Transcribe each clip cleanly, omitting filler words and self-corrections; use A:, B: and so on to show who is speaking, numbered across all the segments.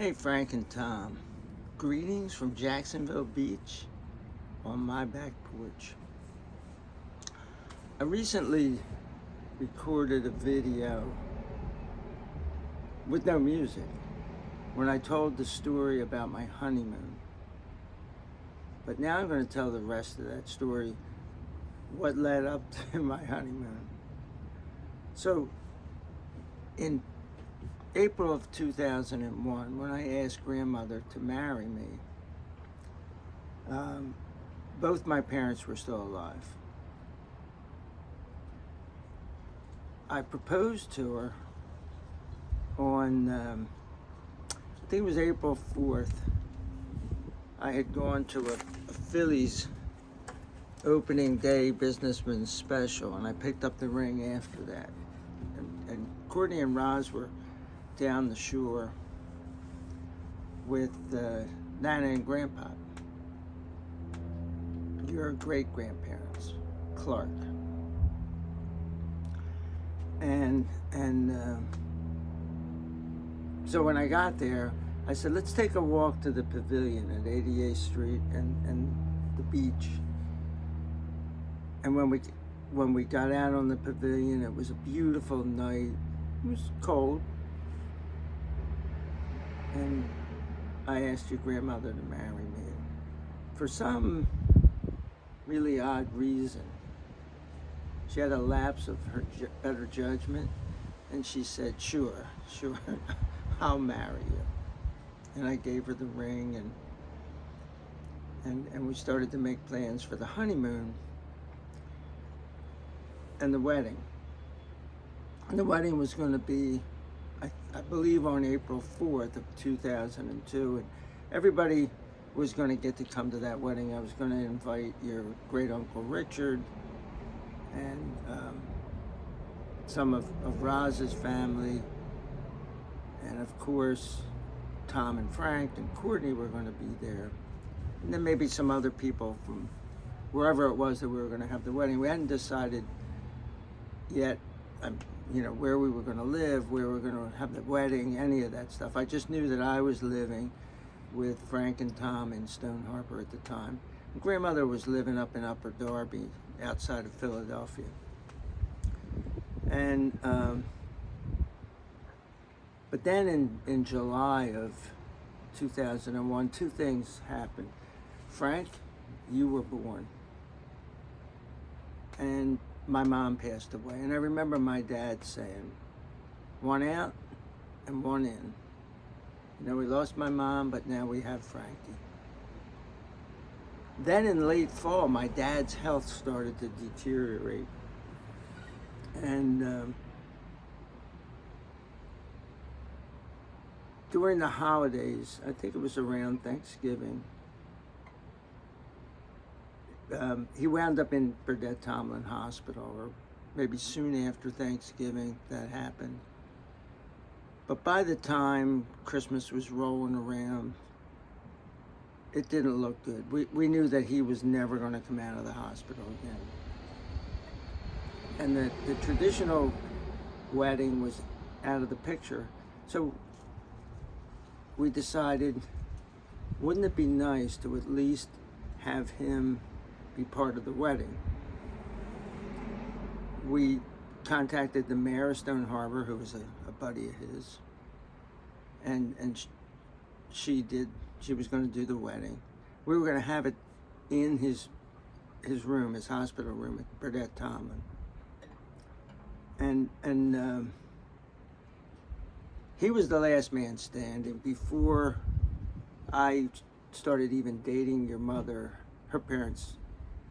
A: Hey, Frank and Tom. Greetings from Jacksonville Beach on my back porch. I recently recorded a video with no music when I told the story about my honeymoon. But now I'm going to tell the rest of that story, what led up to my honeymoon. So, in April of 2001, when I asked grandmother to marry me, both my parents were still alive. I proposed to her on, I think it was April 4th. I had gone to a Phillies opening day businessman special, and I picked up the ring after that. And Courtney and Roz were down the shore with Nana and Grandpa, your great-grandparents, Clark. And so when I got there, I said, let's take a walk to the pavilion at 88th Street and the beach. And when we got out on the pavilion, it was a beautiful night. It was cold. And I asked your grandmother to marry me. For some really odd reason, she had a lapse of her better judgment, and she said, sure, I'll marry you. And I gave her the ring, and we started to make plans for the honeymoon and the wedding. And the wedding was going to be, I believe, on April 4th of 2002, and everybody was going to get to come to that wedding. I was going to invite your great-uncle Richard and some of Roz's family, and of course Tom and Frank and Courtney were going to be there, and then maybe some other people from wherever it was that we were going to have the wedding. We hadn't decided yet where we were going to live, where we were going to have the wedding, any of that stuff. I just knew that I was living with Frank and Tom in Stone Harbor at the time. And grandmother was living up in Upper Darby, outside of Philadelphia. And but then in July of 2001, two things happened. Frank, you were born, and my mom passed away. And I remember my dad saying, one out and one in. We lost my mom, but now we have Frankie. Then in late fall, my dad's health started to deteriorate. And during the holidays, I think it was around Thanksgiving, he wound up in Burdett Tomlin Hospital, or maybe soon after Thanksgiving that happened. But by the time Christmas was rolling around, it didn't look good. We knew that he was never going to come out of the hospital again. And the traditional wedding was out of the picture. So we decided, wouldn't it be nice to at least have him be part of the wedding? We contacted the mayor of Stone Harbor, who was a buddy of his, and she was going to do the wedding. We were going to have it in his room, his hospital room at Burdett Tomlin. And he was the last man standing before I started even dating your mother. Her parents,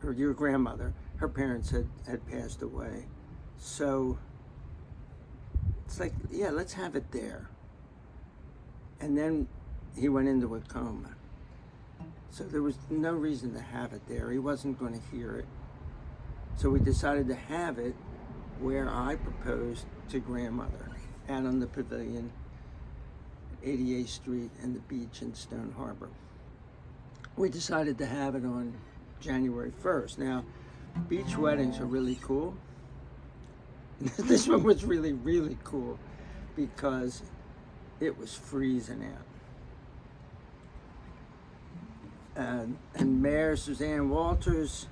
A: or your grandmother, her parents had passed away. So it's like, yeah, let's have it there. And then he went into a coma. So there was no reason to have it there. He wasn't going to hear it. So we decided to have it where I proposed to grandmother, out on the pavilion, 88th Street and the beach in Stone Harbor. We decided to have it on January 1st. Now, beach weddings are really cool. This one was really, really cool because it was freezing out. And Mayor Suzanne Walters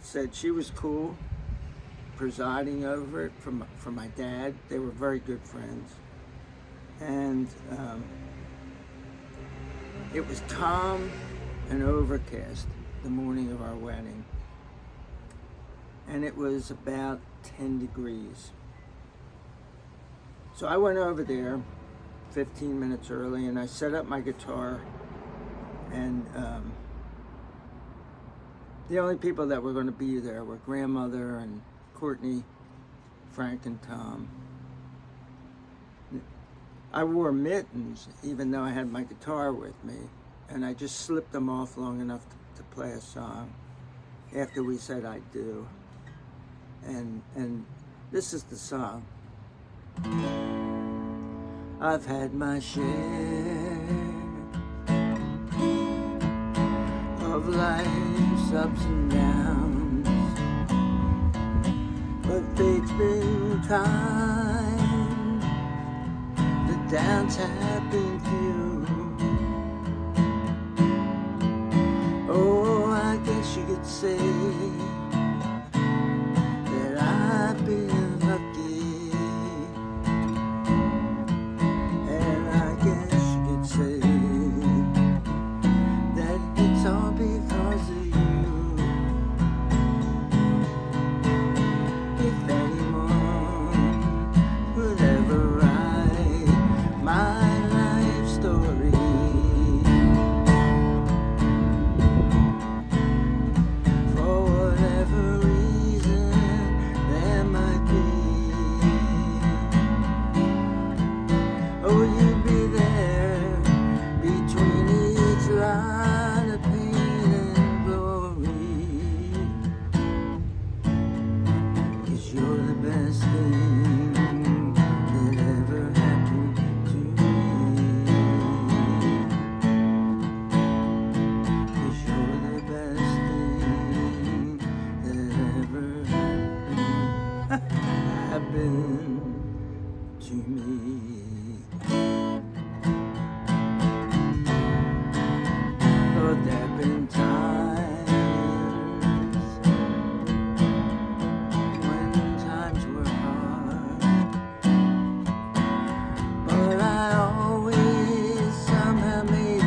A: said she was cool presiding over it for my dad. They were very good friends. And it was calm and overcast the morning of our wedding. And it was about 10 degrees. So I went over there 15 minutes early and I set up my guitar, and the only people that were going to be there were grandmother and Courtney, Frank and Tom. I wore mittens even though I had my guitar with me, and I just slipped them off long enough to play a song after we said I do. And this is the song. I've had my share of life's ups and downs, but fate's been kind, the downs have been few. Oh, I guess you could say that I've been lucky, and I guess you could say that it's all because of you. If anyone would ever write my life story, for whatever reason there might be, oh, you'd be there between each line of pain and glory, 'cause you're the best thing that ever happened to me, 'cause you're the best thing that ever happened to me. Lord, there've been times when times were hard, but I always somehow made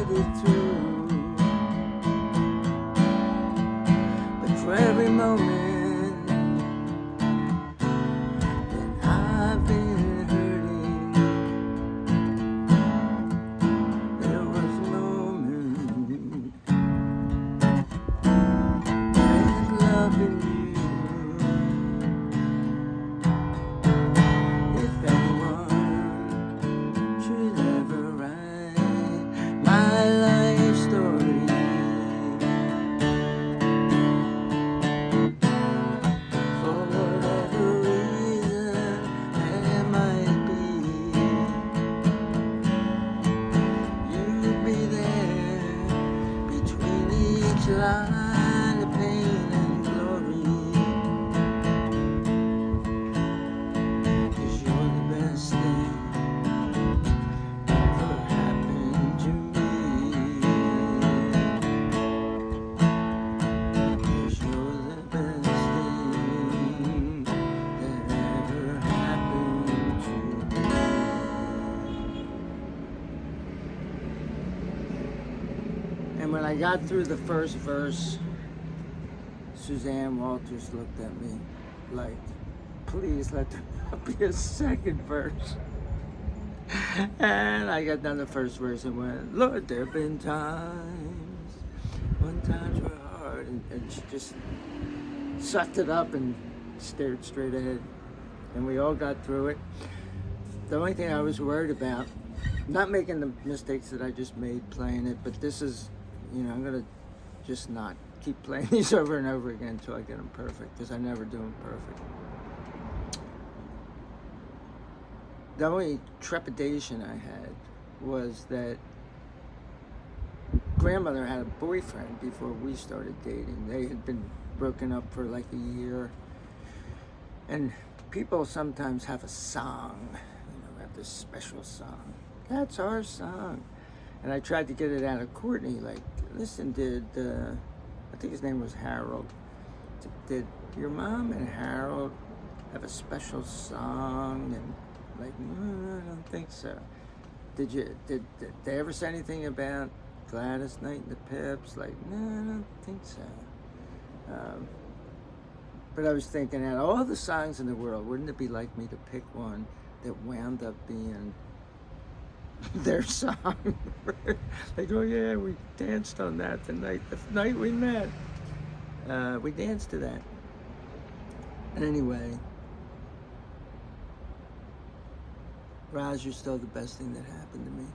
A: it through. But for every moment that I've been hurting, there was a moment that loving you. If anyone should ever write my life story, for whatever reason there might be, you'd be there between each line of pain and glory, 'cause you're the best thing ever happened to me, 'cause you're the best thing that ever happened to me. And when I got through the first verse, Suzanne Walters looked at me like, please let there not be a second verse. And I got done the first verse and went, Lord, there have been times when times were hard. And she just sucked it up and stared straight ahead. And we all got through it. The only thing I was worried about, not making the mistakes that I just made playing it, but this is, I'm going to just not keep playing these over and over again until I get them perfect, because I never do them perfect. The only trepidation I had was that grandmother had a boyfriend before we started dating. They had been broken up for like a year. And people sometimes have a song, have this special song. That's our song. And I tried to get it out of Courtney, like, listen, I think his name was Harold, did your mom and Harold have a special song? And like, no, I don't think so. Did they ever say anything about Gladys Knight and the Pips? Like, no, I don't think so. But I was thinking, out of all the songs in the world, wouldn't it be like me to pick one that wound up being their song? Like, oh yeah, we danced on that the night we met. We danced to that. And anyway, Roz, you're still the best thing that happened to me.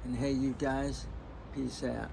A: And hey, you guys, peace out.